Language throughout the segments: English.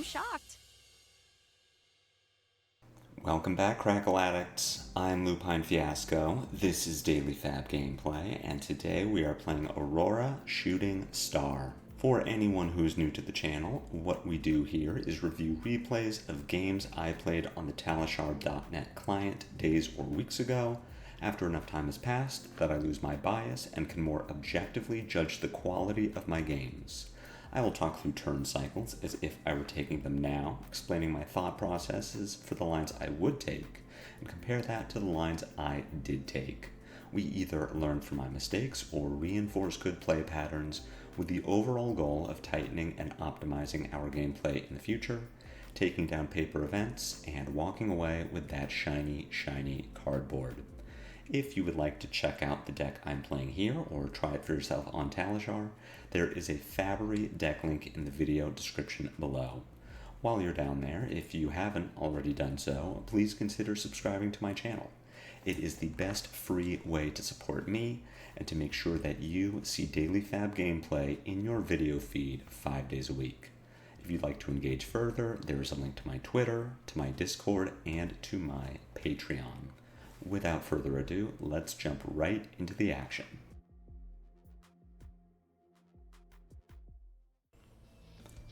shocked. Welcome back, Crackle Addicts. I'm Lupine Fiasco. This is Daily FaB Gameplay, and today we are playing Aurora Shooting Star. For anyone who is new to the channel, what we do here is review replays of games I played on the Talishar.net client days or weeks ago, after enough time has passed that I lose my bias and can more objectively judge the quality of my games. I will talk through turn cycles as if I were taking them now, explaining my thought processes for the lines I would take, and compare that to the lines I did take. We either learn from my mistakes or reinforce good play patterns with the overall goal of tightening and optimizing our gameplay in the future, taking down paper events, and walking away with that shiny, shiny cardboard. If you would like to check out the deck I'm playing here or try it for yourself on Talishar, there is a FaB deck link in the video description below. While you're down there, if you haven't already done so, please consider subscribing to my channel. It is the best free way to support me and to make sure that you see daily FaB gameplay in your video feed 5 days a week. If you'd like to engage further, there is a link to my Twitter, to my Discord, and to my Patreon. Without further ado, let's jump right into the action.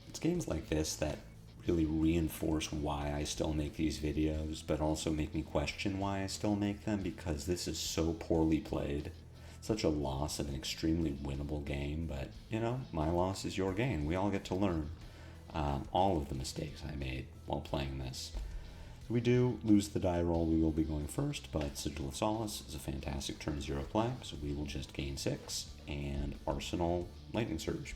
It's games like this that really reinforce why I still make these videos, but also make me question why I still make them, because this is so poorly played. Such a loss of an extremely winnable game, but, you know, my loss is your gain. We all get to learn all of the mistakes I made while playing this. If we do lose the die roll, we will be going first, but Sigil of Solace is a fantastic turn 0 play, so we will just gain 6, and Arsenal Lightning Surge.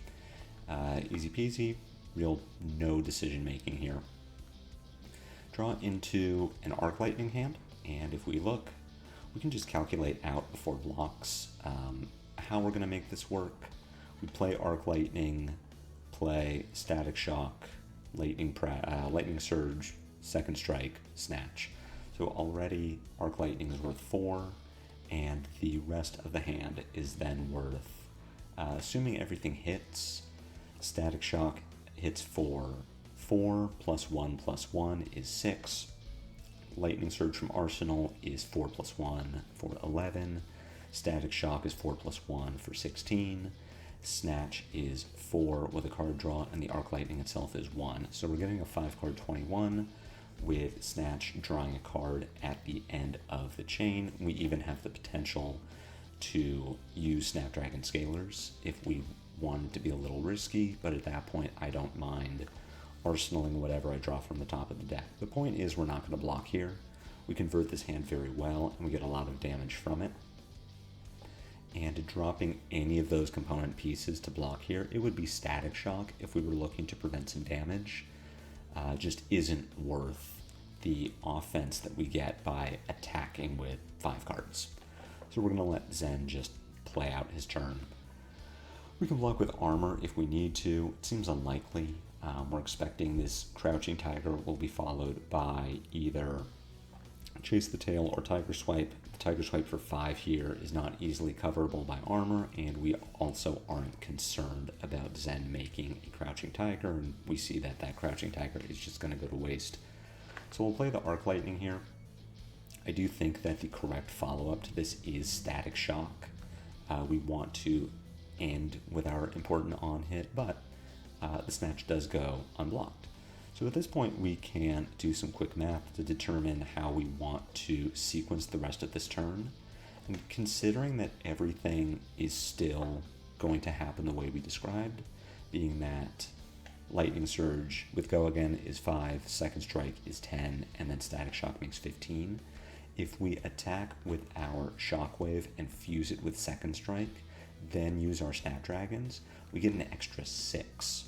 Easy peasy, real no decision making here. Draw into an Arc Lightning hand, and if we look, we can just calculate out before blocks how we're going to make this work. We play Arc Lightning, play Static Shock, Lightning Surge, Second Strike, Snatch. So already Arc Lightning is worth 4, and the rest of the hand is then worth, assuming everything hits, Static Shock hits for 4 plus 1 is 6. Lightning Surge from Arsenal is 4 plus 1 for 11. Static Shock is 4 plus 1 for 16. Snatch is 4 with a card draw, and the Arc Lightning itself is 1. So we're getting a 5-card 21 with Snatch drawing a card at the end of the chain. We even have the potential to use Snapdragon Scalers if we wanted to be a little risky, but at that point I don't mind arsenaling whatever I draw from the top of the deck. The point is we're not going to block here. We convert this hand very well, and we get a lot of damage from it. And dropping any of those component pieces to block here, it would be Static Shock if we were looking to prevent some damage. Just isn't worth the offense that we get by attacking with 5 cards. So we're going to let Zen just play out his turn. We can block with armor if we need to. It seems unlikely. We're expecting this Crouching Tiger will be followed by either Chase the Tail or Tiger Swipe. The Tiger Swipe for 5 here is not easily coverable by armor, and we also aren't concerned about Zen making a Crouching Tiger, and we see that that Crouching Tiger is just going to go to waste. So we'll play the Arc Lightning here. I do think that the correct follow-up to this is Static Shock. We want to end with our important on-hit, but the Snatch does go unblocked. So at this point we can do some quick math to determine how we want to sequence the rest of this turn. And considering that everything is still going to happen the way we described, being that Lightning Surge with Go Again is 5, Second Strike is 10, and then Static Shock makes 15. If we attack with our Shockwave and fuse it with Second Strike, then use our Snapdragons, we get an extra 6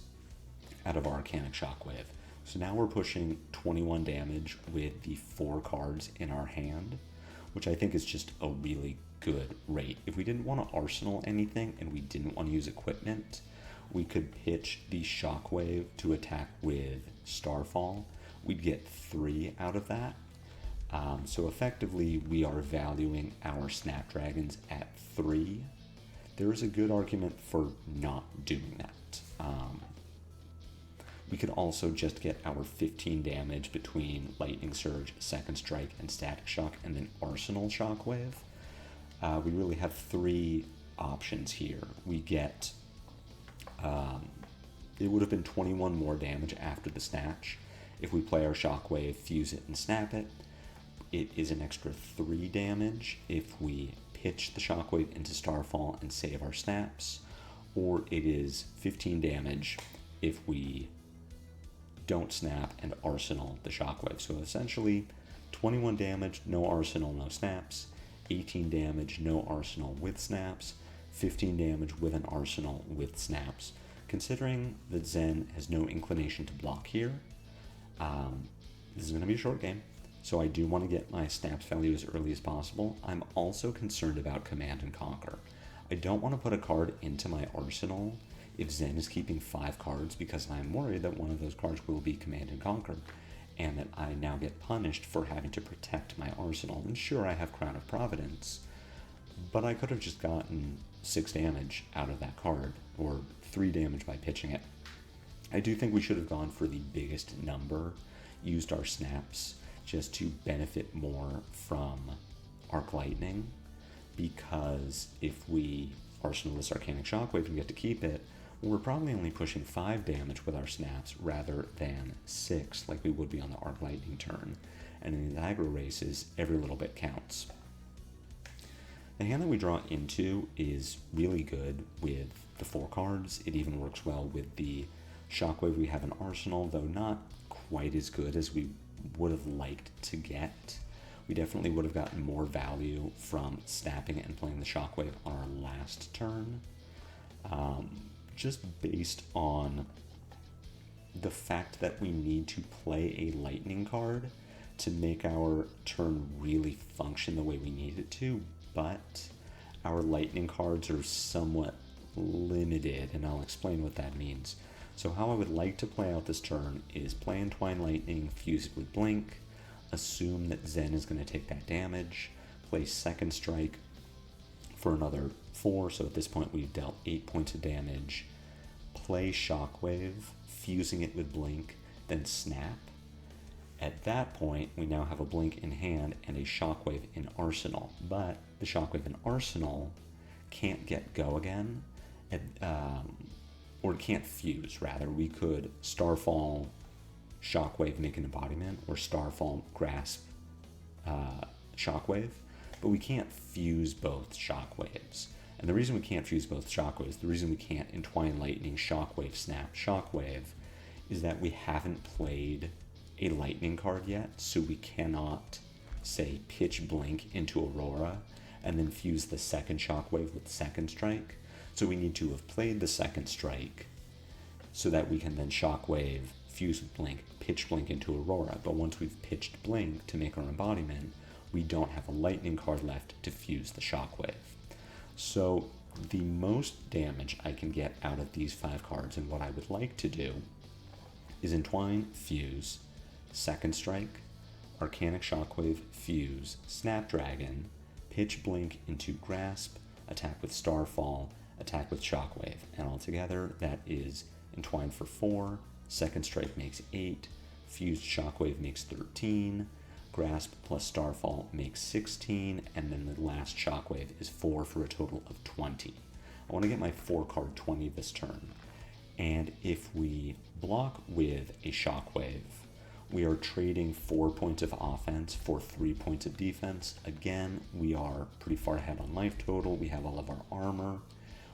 out of our Arcanic Shockwave. So now we're pushing 21 damage with the 4 cards in our hand, which I think is just a really good rate. If we didn't want to arsenal anything and we didn't want to use equipment, we could pitch the Shockwave to attack with Starfall. We'd get 3 out of that. So effectively, we are valuing our Snapdragons at 3. There is a good argument for not doing that. We could also just get our 15 damage between Lightning Surge, Second Strike, and Static Shock, and then Arsenal Shockwave. We really have 3 options here. We get, it would have been 21 more damage after the snatch. If we play our Shockwave, fuse it, and snap it, it is an extra 3 damage if we pitch the Shockwave into Starfall and save our snaps, or it is 15 damage if we don't snap and Arsenal the Shockwave. So essentially, 21 damage, no Arsenal, no snaps, 18 damage, no Arsenal with snaps, 15 damage with an Arsenal with snaps. Considering that Zen has no inclination to block here, this is going to be a short game, so I do want to get my snaps value as early as possible. I'm also concerned about Command and Conquer. I don't want to put a card into my arsenal if Zen is keeping 5 cards, because I'm worried that one of those cards will be Command and Conquer, and that I now get punished for having to protect my arsenal. And sure, I have Crown of Providence, but I could have just gotten 6 damage out of that card, or 3 damage by pitching it. I do think we should have gone for the biggest number, used our snaps, just to benefit more from Arc Lightning, because if we Arsenal this Arcanic Shockwave and get to keep it, we're probably only pushing 5 damage with our snaps rather than 6 like we would be on the Arc Lightning turn. And in these aggro races, every little bit counts. The hand that we draw into is really good with the 4 cards. It even works well with the Shockwave we have in Arsenal, though not quite as good as we would have liked to get. We definitely would have gotten more value from snapping and playing the Shockwave on our last turn. Just based on the fact that we need to play a lightning card to make our turn really function the way we need it to, but our lightning cards are somewhat limited, and I'll explain what that means. So how I would like to play out this turn is play Entwine Lightning, fuse it with Blink, assume that Zen is going to take that damage, play Second Strike for another 4, so at this point we've dealt 8 points of damage, play Shockwave, fusing it with Blink, then snap. At that point, we now have a Blink in hand and a Shockwave in Arsenal, but the Shockwave in Arsenal can't get go again, or can't fuse, rather. We could Starfall, Shockwave, make an embodiment, or Starfall, grasp, Shockwave, but we can't fuse both Shockwaves. And the reason we can't fuse both Shockwaves, the reason we can't Entwine Lightning, Shockwave, Snap, Shockwave, is that we haven't played a Lightning card yet, so we cannot, say, pitch Blink into Aurora and then fuse the second Shockwave with Second Strike. So we need to have played the Second Strike so that we can then Shockwave, fuse with Blink, pitch Blink into Aurora. But once we've pitched Blink to make our embodiment, we don't have a Lightning card left to fuse the Shockwave. So the most damage I can get out of these 5 cards, and what I would like to do, is Entwine, fuse, Second Strike, Arcanic Shockwave, fuse, Snapdragon, pitch Blink into Grasp, attack with Starfall, attack with Shockwave. And altogether, that is Entwine for 4, Second Strike makes 8, fused Shockwave makes 13, Grasp plus Starfall makes 16, and then the last Shockwave is 4 for a total of 20. I want to get my 4-card 20 this turn. And if we block with a Shockwave, we are trading 4 points of offense for 3 points of defense. Again, we are pretty far ahead on life total. We have all of our armor.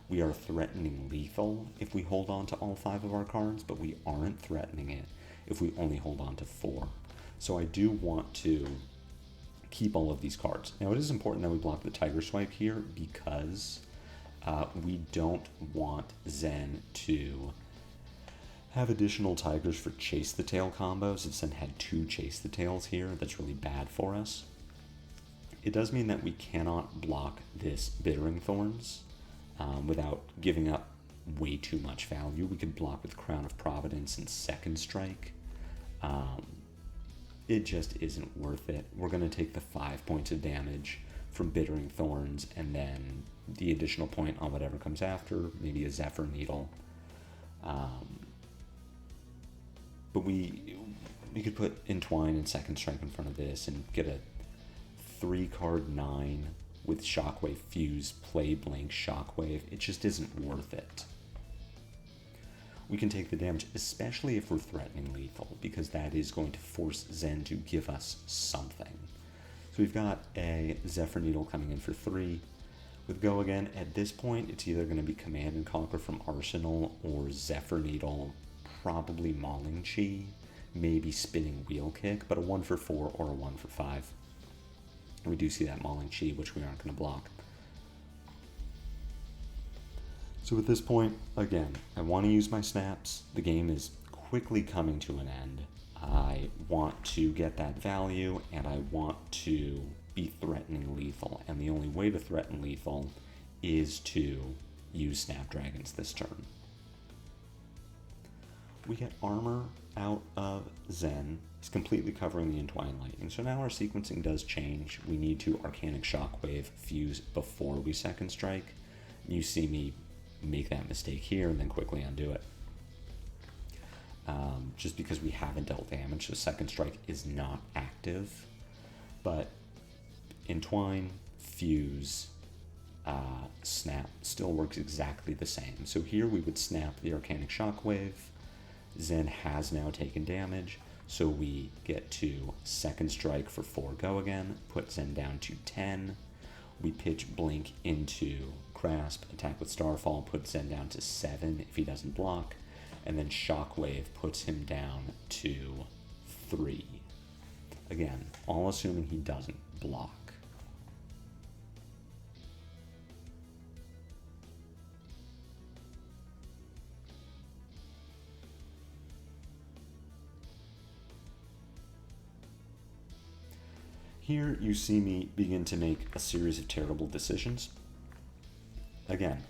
We are threatening lethal if we hold on to all 5 of our cards, but we aren't threatening it if we only hold on to 4. So I do want to keep all of these cards. Now, it is important that we block the Tiger Swipe here because we don't want Zen to have additional Tigers for Chase the Tail combos. If Zen had 2 Chase the Tails here, that's really bad for us. It does mean that we cannot block this Bittering Thorns without giving up way too much value. We could block with Crown of Providence and Second Strike. It just isn't worth it. We're going to take the 5 points of damage from Bittering Thorns and then the additional point on whatever comes after, maybe a Zephyr Needle. But we could put Entwine and Second Strike in front of this and get a 3-card 9 with Shockwave Fuse, play Blink, Shockwave. It just isn't worth it. We can take the damage, especially if we're threatening lethal, because that is going to force Zen to give us something. So we've got a Zephyr Needle coming in for 3. With Go Again, at this point, it's either going to be Command and Conquer from Arsenal or Zephyr Needle, probably Mauling Chi, maybe Spinning Wheel Kick, but a 1 for 4 or a 1 for 5. And we do see that Mauling Chi, which we aren't going to block. So at this point, again, I want to use my snaps. The game is quickly coming to an end. I want to get that value, and I want to be threatening lethal. And the only way to threaten lethal is to use Snapdragons this turn. We get armor out of Zen. It's completely covering the Entwine Lightning. So now our sequencing does change. We need to Arcanic Shockwave Fuse before we Second Strike. You see me make that mistake here and then quickly undo it. Just because we haven't dealt damage, so Second Strike is not active. But Entwine, Fuse, Snap still works exactly the same. So here we would snap the Arcanic Shockwave. Zen has now taken damage, so we get to Second Strike for 4 Go Again, put Zen down to 10. We pitch Blink into Grasp, attack with Starfall, put Zen down to 7 if he doesn't block, and then Shockwave puts him down to 3. Again, all assuming he doesn't block. Here you see me begin to make a series of terrible decisions. Again,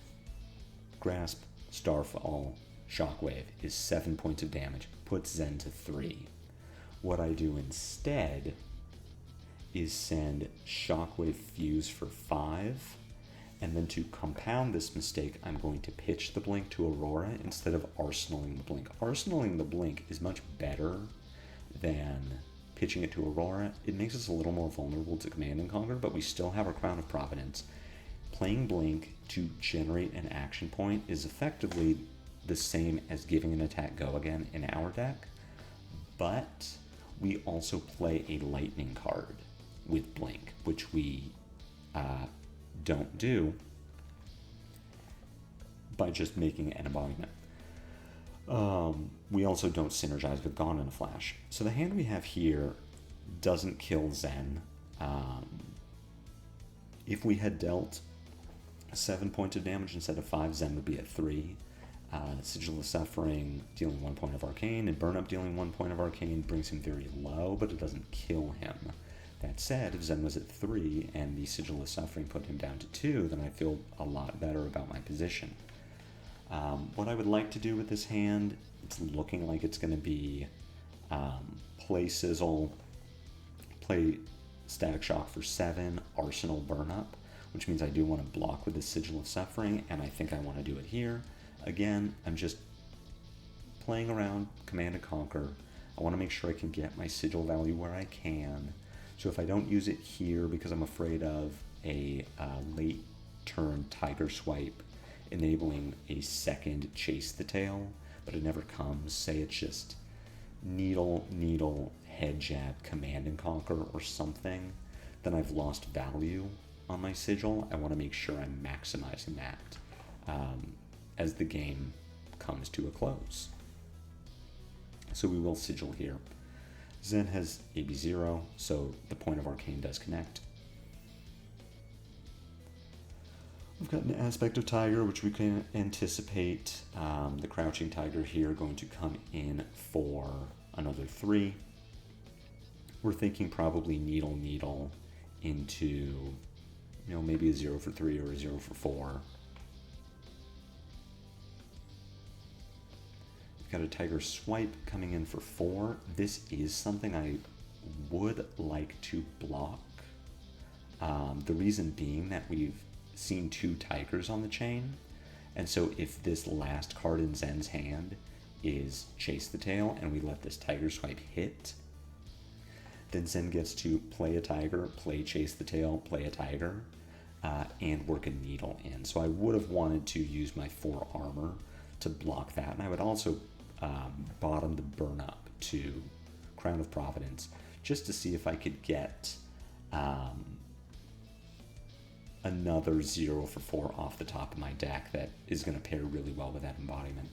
Grasp, Starfall, Shockwave is 7 points of damage, puts Zen to 3. What I do instead is send Shockwave Fuse for 5, and then to compound this mistake, I'm going to pitch the Blink to Aurora instead of arsenaling the Blink. Arsenaling the Blink is much better than pitching it to Aurora. It makes us a little more vulnerable to Command and Conquer, but we still have our Crown of Providence. Playing Blink to generate an action point is effectively the same as giving an attack Go Again in our deck, but we also play a Lightning card with Blink, which we don't do by just making an embodiment. We also don't synergize with Gone in a Flash. So the hand we have here doesn't kill Zen. If we had dealt 7 points of damage instead of 5, Zen would be at 3. Sigil of Suffering dealing 1 point of Arcane, and Burn Up dealing 1 point of Arcane brings him very low, but it doesn't kill him. That said, if Zen was at 3 and the Sigil of Suffering put him down to 2, then I feel a lot better about my position. What I would like to do with this hand, it's looking like it's going to be play Sizzle, play Static Shock for 7, Arsenal Burn Up, which means I do want to block with the Sigil of Suffering, and I think I want to do it here. Again, I'm just playing around Command and Conquer. I want to make sure I can get my Sigil value where I can. So if I don't use it here because I'm afraid of a late turn Tiger Swipe enabling a second Chase the Tail, but it never comes, say it's just Needle, Head Jab, Command and Conquer or something, then I've lost value on my Sigil. I want to make sure I'm maximizing that as the game comes to a close. So we will Sigil here. Zen has AB0, so the point of Arcane does connect. We've got an Aspect of Tiger, which we can anticipate. The Crouching Tiger here going to come in for another 3. We're thinking probably Needle into, maybe a 0 for 3 or a 0 for 4. We've got a Tiger Swipe coming in for 4. This is something I would like to block. The reason being that we've seen 2 Tigers on the chain, and so if this last card in Zen's hand is Chase the Tail, and we let this Tiger Swipe hit. Then Zen gets to play a Tiger, play Chase the Tail, play a Tiger, and work a Needle in. So I would have wanted to use my 4 armor to block that, and I would also bottom the burn up to Crown of Providence just to see if I could get another 0 for 4 off the top of my deck that is going to pair really well with that embodiment.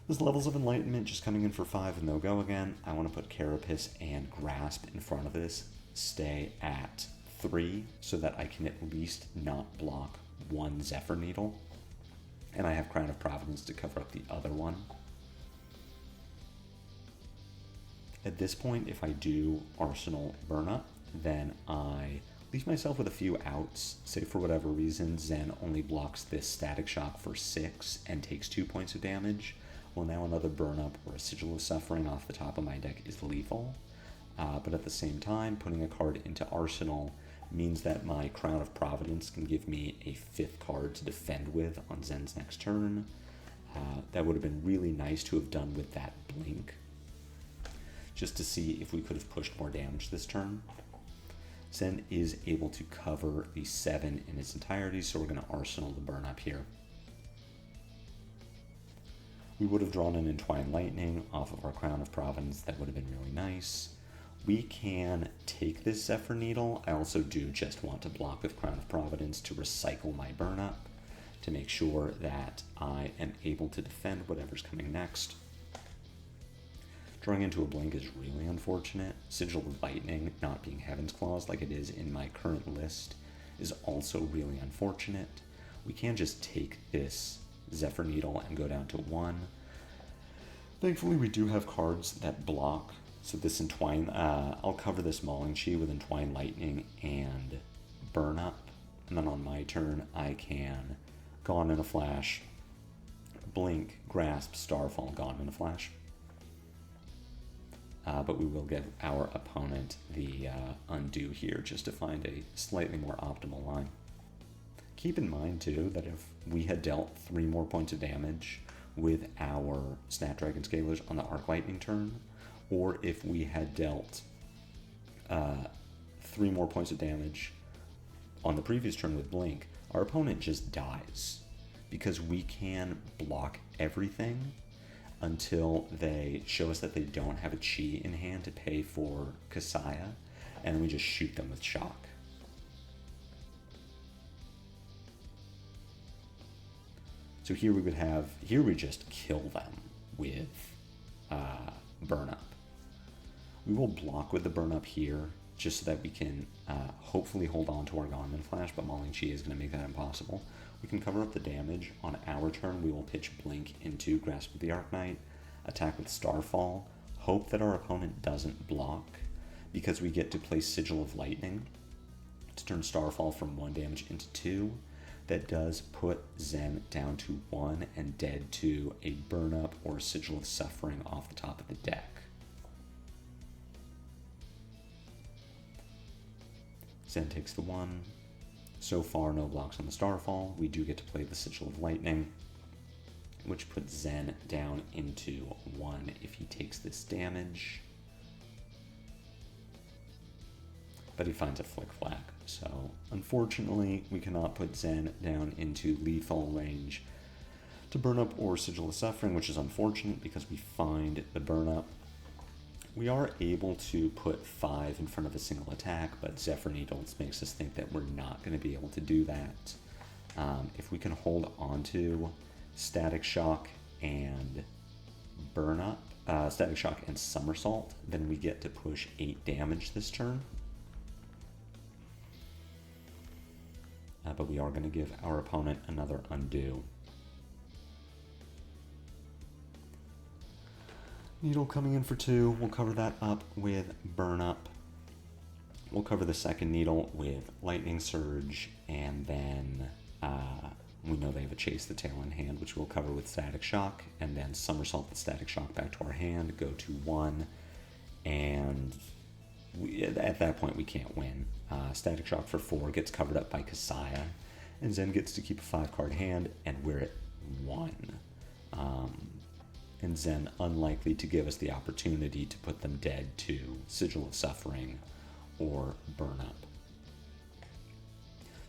There's Levels of Enlightenment just coming in for 5 and they'll go again. I want to put Carapace and Grasp in front of this, stay at 3 so that I can at least not block 1 Zephyr Needle. And I have Crown of Providence to cover up the other one. At this point, if I do Arsenal Burn Up, then I leave myself with a few outs. Say for whatever reason, Zen only blocks this Static Shock for 6 and takes 2 points of damage. Well, now another Burn Up or a Sigil of Suffering off the top of my deck is lethal. But at the same time, putting a card into Arsenal means that my Crown of Providence can give me a 5th card to defend with on Zen's next turn. That would have been really nice to have done with that Blink, just to see if we could have pushed more damage this turn. Zen is able to cover the 7 in its entirety, so we're going to Arsenal the Burn Up here. We would have drawn an Entwined Lightning off of our Crown of Providence. That would have been really nice. We can take this Zephyr Needle. I also do just want to block with Crown of Providence to recycle my Burn Up to make sure that I am able to defend whatever's coming next. Drawing into a Blink is really unfortunate. Sigil of Lightning not being Heaven's Claws like it is in my current list is also really unfortunate. We can just take this Zephyr Needle and go down to 1. Thankfully, we do have cards that block. So this Entwine, I'll cover this Mauling Chi with Entwine Lightning and Burn Up. And then on my turn, I can Gone in a Flash, Blink, Grasp, Starfall, Gone in a Flash. But we will give our opponent the undo here just to find a slightly more optimal line. Keep in mind, too, that if we had dealt 3 more points of damage with our Snapdragon Scalers on the Arc Lightning turn, or if we had dealt 3 more points of damage on the previous turn with Blink, our opponent just dies because we can block everything until they show us that they don't have a Chi in hand to pay for Kasaya, and then we just shoot them with Shock. So here we just kill them with Burn Up. We will block with the Burn Up here just so that we can hopefully hold on to our Gone in a Flash, but Mauling Chi is going to make that impossible. We can cover up the damage. On our turn, we will pitch Blink into Grasp of the Arknight, attack with Starfall, hope that our opponent doesn't block, because we get to play Sigil of Lightning to turn Starfall from 1 damage into 2. That does put Zen down to 1 and dead to a Burn Up or Sigil of Suffering off the top of the deck. Zen takes the 1. So far, no blocks on the Starfall. We do get to play the Sigil of Lightning, which puts Zen down into 1 if he takes this damage. But he finds a Flick Flag. So, unfortunately, we cannot put Zen down into lethal range to Burn Up or Sigil of Suffering, which is unfortunate because we find the Burn Up. We are able to put 5 in front of a single attack, but Zephyr Needles makes us think that we're not going to be able to do that. If we can hold on to Static Shock and Burn Up, Static Shock and Somersault, then we get to push 8 damage this turn. But we are going to give our opponent another undo. Needle coming in for 2. We'll cover that up with Burn Up. We'll cover the second Needle with Lightning Surge, and then we know they have a Chase the Tail in hand, which we'll cover with Static Shock, and then Somersault the Static Shock back to our hand, go to 1, and at that point we can't win. Static Shock for 4 gets covered up by Kasaya, and Zen gets to keep a 5-card hand, and we're at 1. and Zen unlikely to give us the opportunity to put them dead to Sigil of Suffering or Burn Up.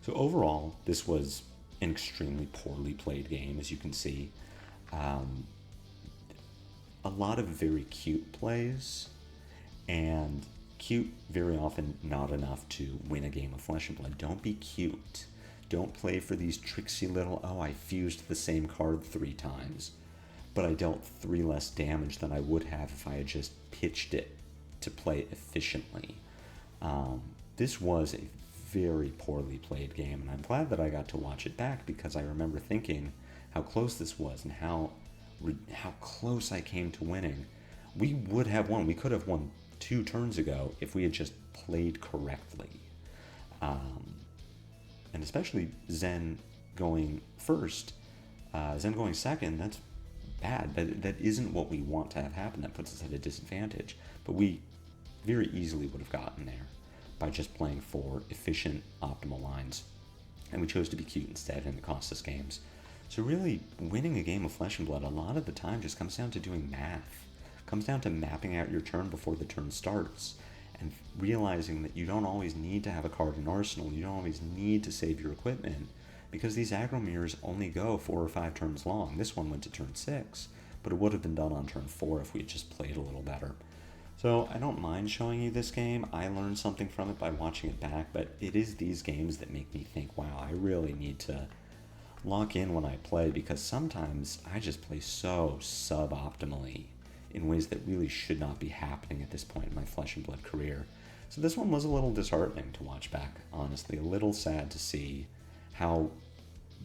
So overall, this was an extremely poorly played game, as you can see. A lot of very cute plays, and cute very often not enough to win a game of Flesh and Blood. Don't be cute. Don't play for these tricksy little, oh, I fused the same card 3 times, but I dealt 3 less damage than I would have if I had just pitched it to play efficiently. This was a very poorly played game, and I'm glad that I got to watch it back, because I remember thinking how close this was and how close I came to winning. We would have won. We could have won 2 turns ago if we had just played correctly. And especially Zen going first, Zen going second, that's bad. That isn't what we want to have happen. That puts us at a disadvantage. But we very easily would have gotten there by just playing 4 efficient, optimal lines. And we chose to be cute instead, and it cost us games. So really, winning a game of Flesh and Blood a lot of the time just comes down to doing math. It comes down to mapping out your turn before the turn starts, and realizing that you don't always need to have a card in arsenal, you don't always need to save your equipment, because these aggro mirrors only go 4 or 5 turns long. This one went to turn 6, but it would have been done on turn 4 if we had just played a little better. So I don't mind showing you this game. I learned something from it by watching it back, but it is these games that make me think, wow, I really need to lock in when I play, because sometimes I just play so suboptimally in ways that really should not be happening at this point in my Flesh and Blood career. So this one was a little disheartening to watch back, honestly. A little sad to see how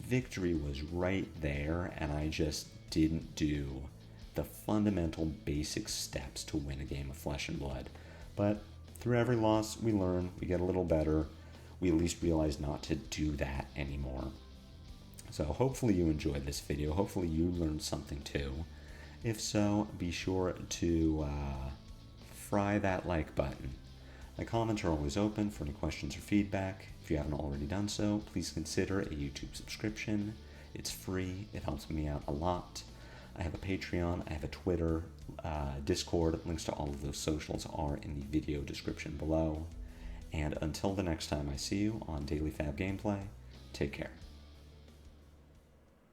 victory was right there, and I just didn't do the fundamental basic steps to win a game of Flesh and Blood. But through every loss, we learn, we get a little better, we at least realize not to do that anymore. So hopefully you enjoyed this video. Hopefully you learned something too. If so, be sure to fry that like button. My comments are always open for any questions or feedback. If you haven't already done so, please consider a YouTube subscription. It's free. It helps me out a lot. I have a Patreon. I have a Twitter, Discord. Links to all of those socials are in the video description below. And until the next time I see you on Daily FaB Gameplay, take care.